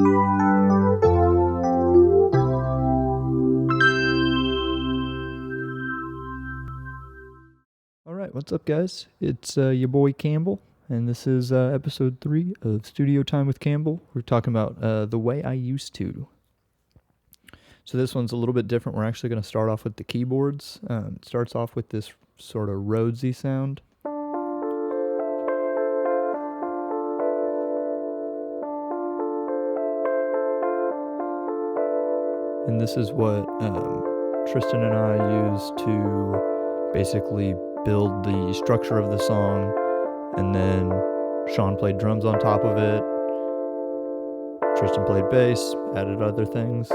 All right, what's up, guys? It's your boy Campbell, and this is episode 3 of Studio Time with Campbell. We're talking about The Way I Used to. So this one's a little bit different. We're actually going to start off with the keyboards. It starts off with this sort of Rhodesy sound. And this is what Tristan and I used to basically build the structure of the song, and then Sean played drums on top of it. Tristan played bass, added other things.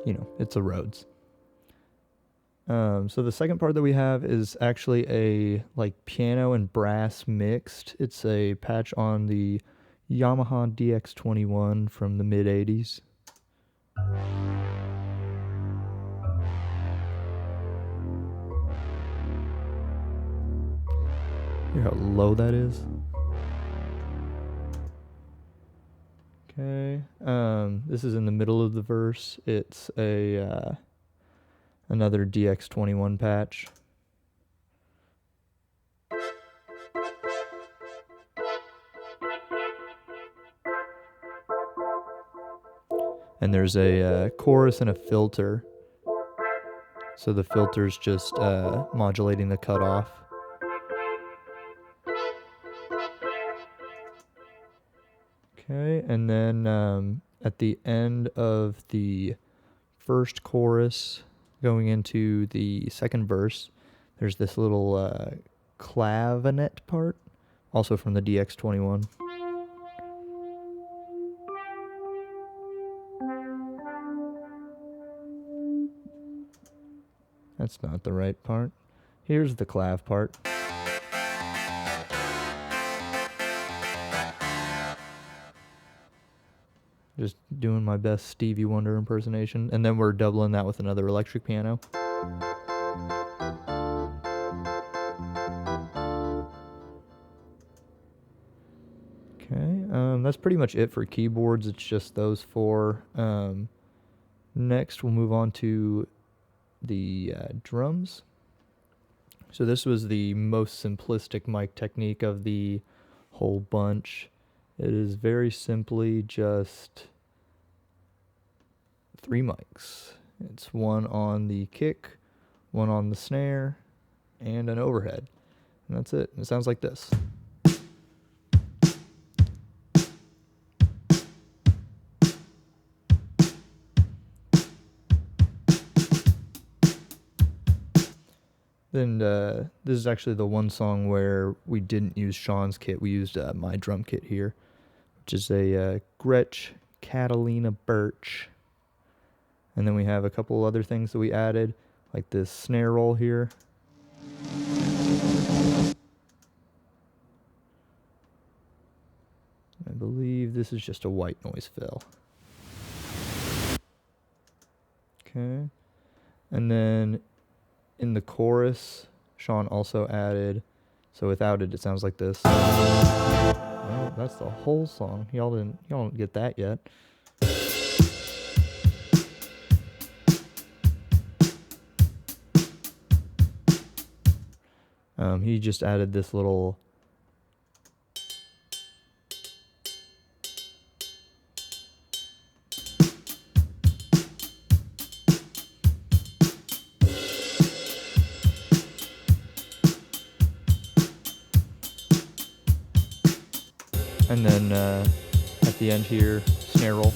You know, it's a Rhodes. So the second part that we have is actually a like piano and brass mixed. It's a patch on the Yamaha DX21 from the mid 80s. Hear how low that is? Okay. This is in the middle of the verse. It's a another DX21 patch. And there's a chorus and a filter. So the filter's just modulating the cutoff. Okay, and then at the end of the first chorus, going into the second verse, there's this little clavinet part, also from the DX21. That's not the right part. Here's the clav part. Just doing my best Stevie Wonder impersonation. And then we're doubling that with another electric piano. Okay, that's pretty much it for keyboards. It's just those four. Next, we'll move on to the drums. So this was the most simplistic mic technique of the whole bunch. It is very simply just 3 mics. It's one on the kick, one on the snare, and an overhead. And that's it. It sounds like this. Then this is actually the one song where we didn't use Sean's kit. We used my drum kit here, which is a Gretsch Catalina Birch. And then we have a couple other things that we added, like this snare roll here. I believe this is just a white noise fill. Okay. And then in the chorus, Sean also added, so without it, it sounds like this. Oh, that's the whole song. Y'all don't get that yet. He just added this little and then at the end here, snare roll.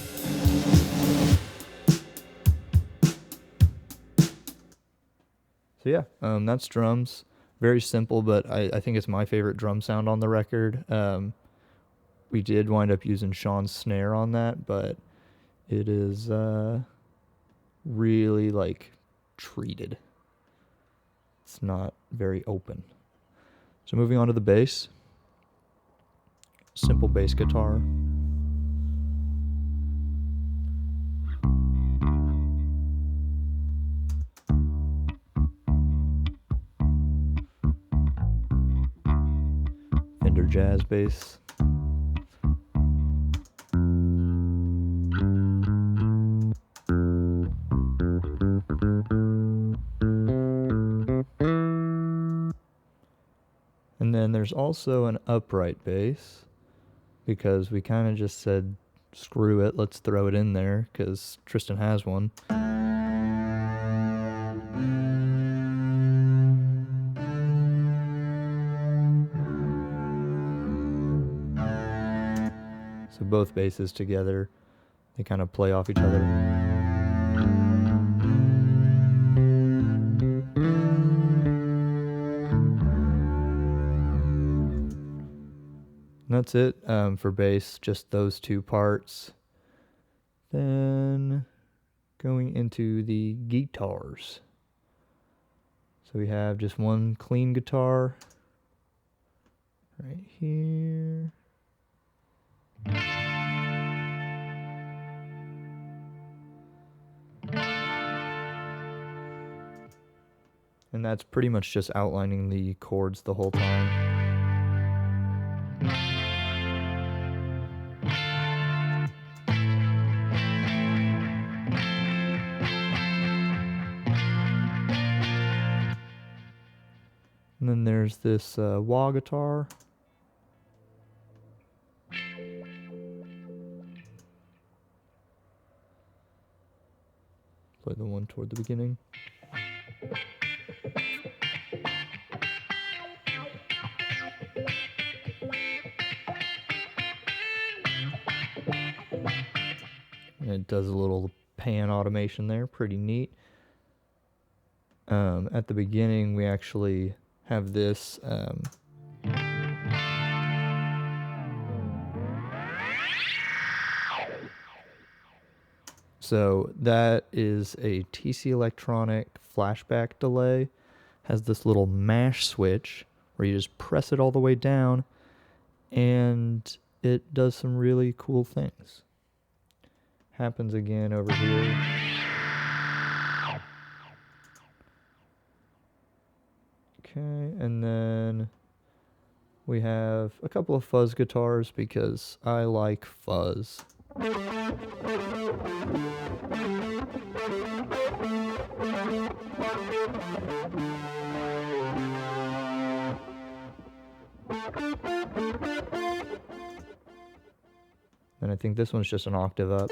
So yeah, that's drums. Very simple, but I think it's my favorite drum sound on the record. We did wind up using Sean's snare on that, but it is really like treated. It's not very open. So moving on to the bass. Simple bass guitar. another jazz bass. And then there's also an upright bass, because we kind of just said, screw it, let's throw it in there, because Tristan has one. So both basses together, they kind of play off each other. And that's it for bass, just those two parts. Then going into the guitars. So we have just one clean guitar right here. And that's pretty much just outlining the chords the whole time. And then there's this wah guitar. Play the one toward the beginning. And it does a little pan automation there, pretty neat. At the beginning, we actually have this so that is a TC Electronic flashback delay. Has this little mash switch where you just press it all the way down, and it does some really cool things. Happens again over here. Okay, and then we have a couple of fuzz guitars because I like fuzz. And I think this one's just an octave up.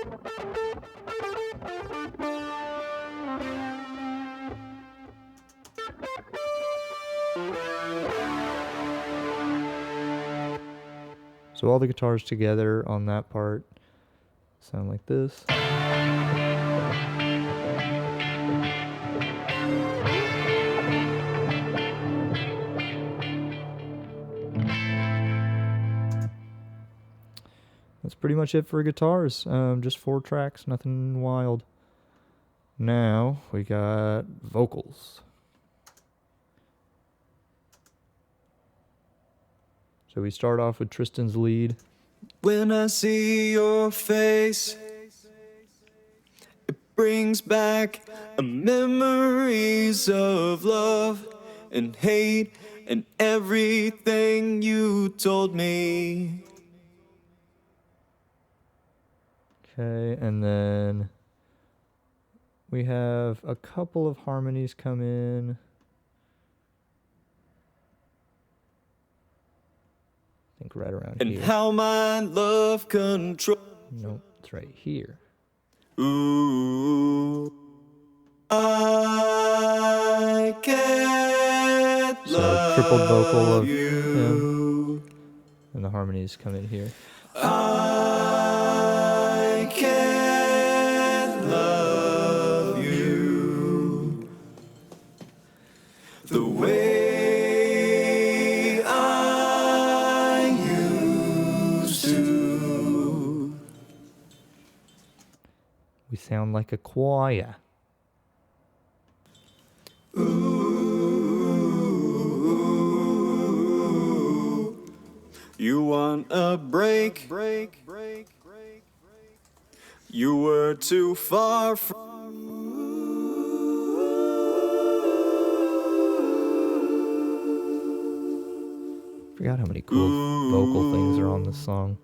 So all the guitars together on that part sound like this. That's pretty much it for guitars. Just 4 tracks, nothing wild. Now we got vocals. So we start off with Tristan's lead. When I see your face, it brings back memories of love and hate and everything you told me. Okay, and then we have a couple of harmonies come in. I think right around and here. And how my love control. Nope, it's right here. Ooh, I can't So tripled vocal of you. him, and the harmonies come in here. I can't love you the way I used to. We sound like a choir. Ooh, you want a break? You were too far from. Forgot how many cool vocal things are on this song.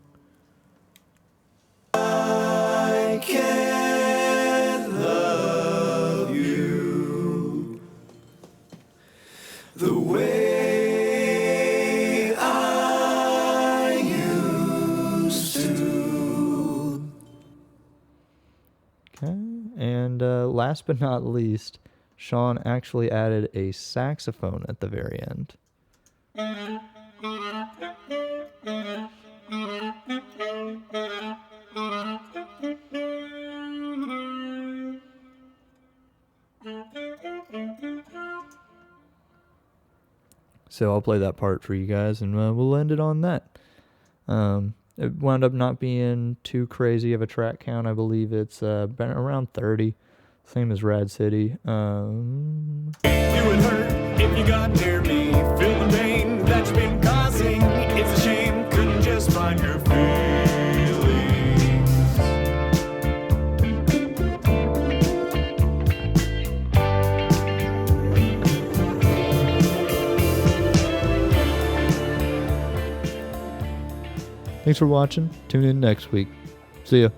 I can't love you the way I used to. Okay, and last but not least, Sean actually added a saxophone at the very end. So I'll play that part for you guys, and we'll end it on that. It wound up not being too crazy of a track count. I believe it's been around 30, same as Rad City. You would hurt if you got near me. Feel the pain that you've been causing. It's a shame, couldn't just find your feelings. Thanks for watching. Tune in next week. See ya.